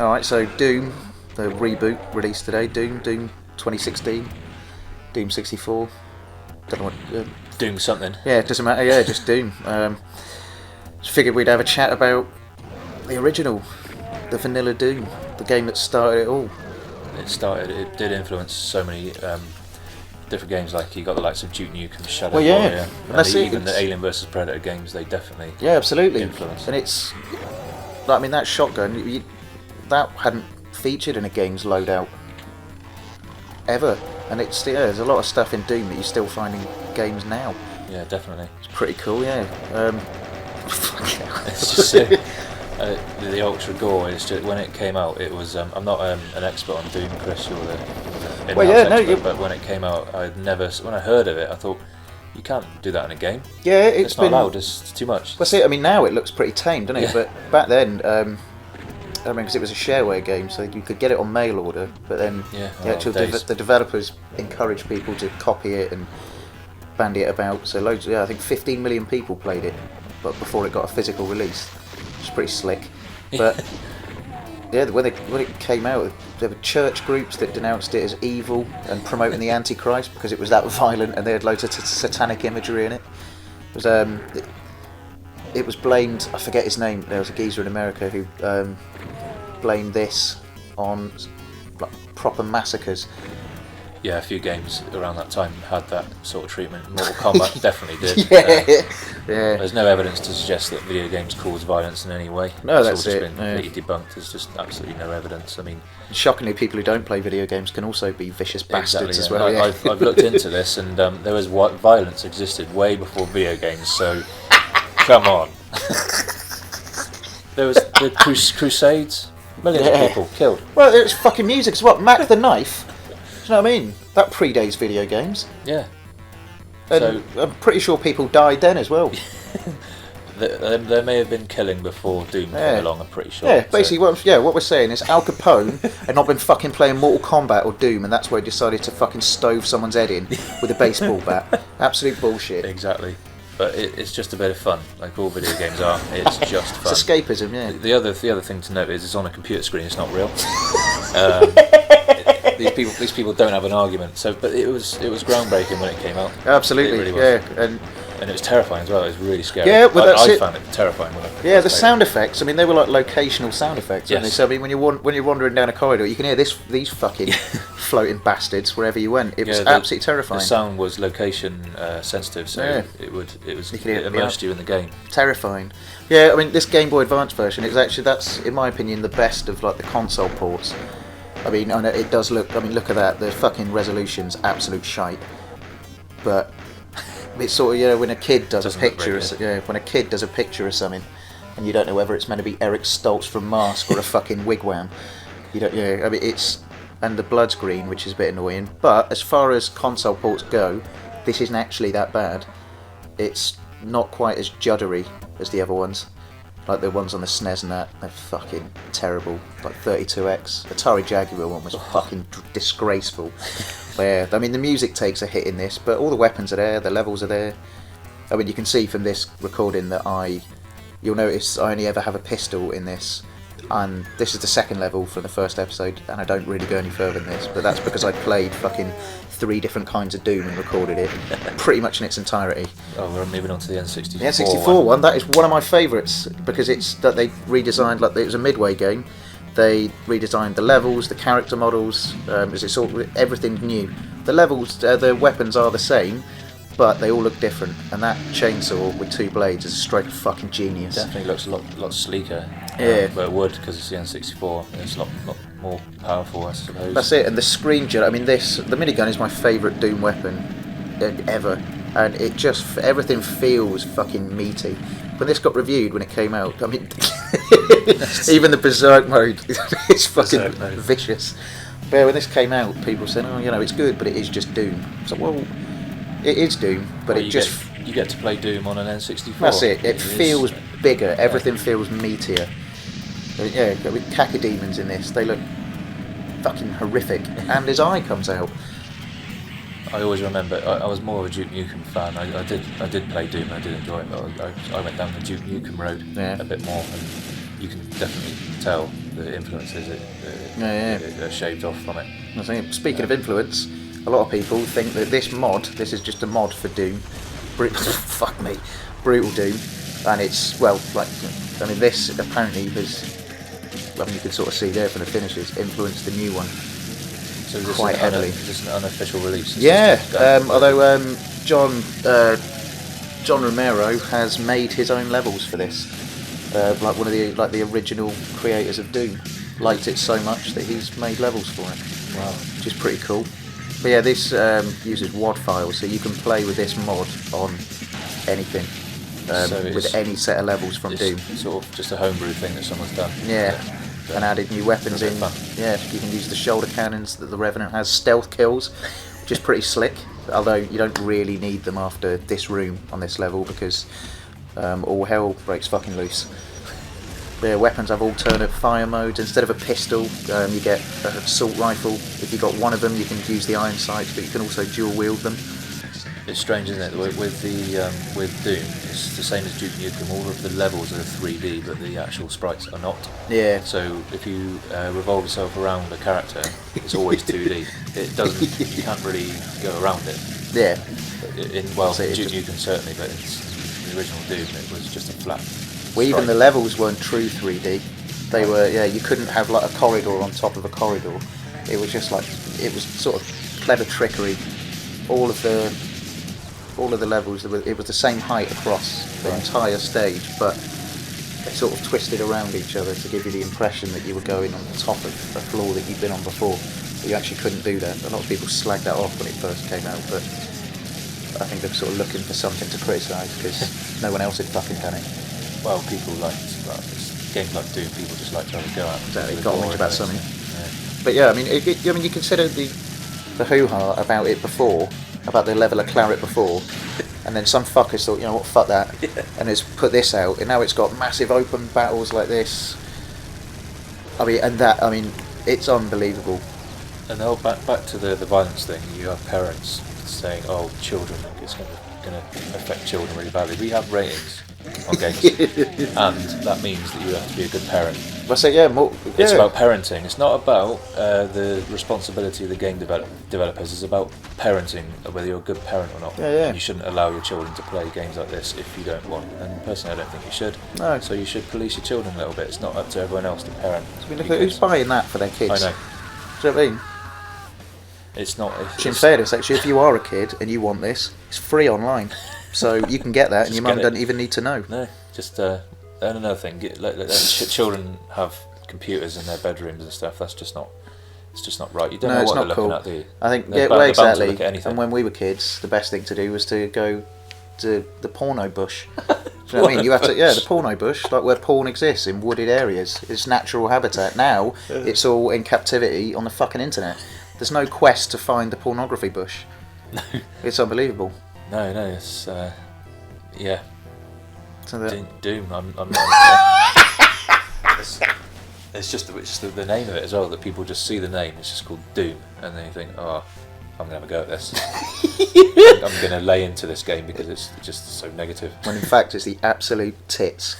Alright, so Doom, the reboot released today. Doom 2016, Doom 64. Don't know what. Doom something. Yeah, it doesn't matter. Yeah, just Doom. Just figured we'd have a chat about the original, the vanilla Doom, the game that started it all. It did influence so many different games. Like you got the likes of Duke Nukem, Shadow Well, yeah, Warrior, and that's it. even the Alien vs Predator games. They definitely absolutely influenced. And it's, I mean, that shotgun that hadn't featured in a game's loadout ever, and it's there's a lot of stuff in Doom that you still find in games now. Yeah, definitely. It's pretty cool. Yeah. It's just the Ultra Gore. It's just, when it came out, it was. I'm not an expert on Doom, Chris. You're the in-house expert, but when it came out, when I heard of it, I thought, you can't do that in a game. Yeah, it's not allowed. It's too much. Well, see, I mean, now it looks pretty tame, doesn't it? Yeah. But back then, I mean, because it was a shareware game, so you could get it on mail order, but then the developers encouraged people to copy it and bandy it about. So loads. I think 15 million people played it, but before it got a physical release, which is pretty slick. But yeah, when it came out, there were church groups that denounced it as evil and promoting the Antichrist because it was that violent, and they had loads of satanic imagery in it. It was blamed. I forget his name. There was a geezer in America who blamed this on proper massacres. Yeah, a few games around that time had that sort of treatment. Mortal Kombat definitely did. Yeah. There's no evidence to suggest that video games cause violence in any way. No, it's all just been completely debunked. There's just absolutely no evidence. I mean, shockingly, people who don't play video games can also be vicious bastards as well. I've looked into this, and there was violence existed way before video games. So, come on. There was the Crusades. Millions of people killed. Well, it was fucking music as well. Mac the Knife. Do you know what I mean? That predates video games. Yeah. And I'm pretty sure people died then as well. There may have been killing before Doom came along, I'm pretty sure. Yeah, basically what we're saying is Al Capone had not been fucking playing Mortal Kombat or Doom, and that's why he decided to fucking stove someone's head in with a baseball bat. Absolute bullshit. Exactly. But it's just a bit of fun, like all video games are. It's just fun. It's escapism, yeah. The other thing to note is it's on a computer screen. It's not real. These people don't have an argument. But it was groundbreaking when it came out. Absolutely, it really was. Yeah. And it was terrifying as well. It was really scary. Yeah, well, I found it terrifying. The sound effects. I mean, they were like locational sound effects. Yes. So I mean, when you're wandering down a corridor, you can hear these fucking floating bastards wherever you went. It was absolutely terrifying. The sound was location sensitive, so it immersed you in the game. Terrifying. Yeah, I mean, this Game Boy Advance version is actually, that's in my opinion the best of like the console ports. I mean, I know it does look. I mean, look at that. The fucking resolution's absolute shite. But it's sort of, when a kid does a picture, when a kid does a picture of something, and you don't know whether it's meant to be Eric Stoltz from Mask or a fucking wigwam. You don't. I mean, and the blood's green, which is a bit annoying. But as far as console ports go, this isn't actually that bad. It's not quite as juddery as the other ones. Like the ones on the SNES and that, they're fucking terrible. Like 32X. Atari Jaguar one was fucking disgraceful. But yeah, I mean, the music takes a hit in this, but all the weapons are there, the levels are there. I mean, you can see from this recording that you'll notice I only ever have a pistol in this. And this is the second level from the first episode, and I don't really go any further than this, but that's because I played fucking 3 different kinds of Doom and recorded it pretty much in its entirety. Oh, we're moving on to the N64 The N64 one, that is one of my favourites, because it's that they redesigned, like it was a Midway game, they redesigned the levels, the character models, it's all, everything's new. The levels, the weapons are the same, but they all look different, and that chainsaw with 2 blades is a stroke of fucking genius. Definitely looks a lot sleeker. Yeah. But it would, because it's the N64, it's a lot more powerful, I suppose. That's it, and the screen jet, I mean, the minigun is my favourite Doom weapon ever, and it just, everything feels fucking meaty. When this got reviewed when it came out, I mean, even the Berserk mode is fucking vicious. But yeah, when this came out, people said, it's good, but it is just Doom. So, well, it is Doom, but you get to play Doom on an N64. That's it. It feels bigger. Everything feels meatier. Yeah, with cacodemons in this, they look fucking horrific. And his eye comes out. I always remember. I was more of a Duke Nukem fan. I did play Doom. I did enjoy it. But I went down the Duke Nukem road a bit more, and you can definitely tell the influences that are shaved off from it. I think, speaking of influence, a lot of people think that this is just a mod for Doom. Fuck me, Brutal Doom, and it's this apparently has. I mean, you can sort of see there from the finishes, influenced the new one So is this quite heavily. Is this an unofficial release? Although John Romero has made his own levels for this, like one of the original creators of Doom, liked it so much that he's made levels for it. Wow, which is pretty cool. But yeah, this uses WAD files, so you can play with this mod on anything. With any set of levels from Doom. Sort of just a homebrew thing that someone's done. Yeah, and added new weapons in. Fun. Yeah, you can use the shoulder cannons that the Revenant has, stealth kills, which is pretty slick. Although you don't really need them after this room on this level because all hell breaks fucking loose. The weapons have alternate fire modes. Instead of a pistol, you get an assault rifle. If you've got one of them, you can use the iron sights, but you can also dual wield them. It's strange, isn't it? With Doom, it's the same as Duke Nukem. All of the levels are 3D, but the actual sprites are not. Yeah. So if you revolve yourself around a character, it's always 2D. It doesn't. You can't really go around it. Yeah. Duke Nukem certainly, but it's the original Doom. It was just a flat. Well, even the levels weren't true 3D. They were. Yeah, you couldn't have like a corridor on top of a corridor. It was just like it was sort of clever trickery. All of the levels, it was the same height across the entire stage, but they sort of twisted around each other to give you the impression that you were going on the top of a floor that you'd been on before. But you actually couldn't do that. A lot of people slagged that off when it first came out, but I think they're sort of looking for something to criticise because no one else had fucking done it. Well, people games like Doom, people just like to have a go at. Exactly, got to think about something. Yeah. But yeah, I mean, you consider the hoo-ha about it before, about the level of claret before, and then some fuckers thought, you know what, fuck that, and it's put this out, and now it's got massive open battles like this. I mean, it's unbelievable. And now back to the violence thing. You have parents saying, "Oh, children, it's going to affect children really badly." We have ratings on games, and that means that you have to be a good parent. I say, It's about parenting. It's not about the responsibility of the game developers. It's about parenting, whether you're a good parent or not. Yeah. You shouldn't allow your children to play games like this if you don't want. And personally, I don't think you should. No. So you should police your children a little bit. It's not up to everyone else to parent. I mean, look at who's buying that for their kids. I know. Do you know what I mean? It's not. In fairness, actually, if you are a kid and you want this, it's free online, so you can get that, and your mum doesn't even need to know. No, just and another thing, let children have computers in their bedrooms and stuff. That's just not. It's just not right. You don't know what they're looking at, do you? I think they're bound to exactly. look at anything. And when we were kids, the best thing to do was to go to the porno bush. Do you know what I mean? You have to, the porno bush, like where porn exists in wooded areas. It's natural habitat. Now it's all in captivity on the fucking internet. There's no quest to find the pornography bush. No. It's unbelievable. No, it's yeah. So Doom. I'm not. It's just the name of it as well, that people just see the name. It's just called Doom, and then you think, oh, I'm gonna have a go at this. I'm gonna lay into this game because it's just so negative. When in fact it's the absolute tits.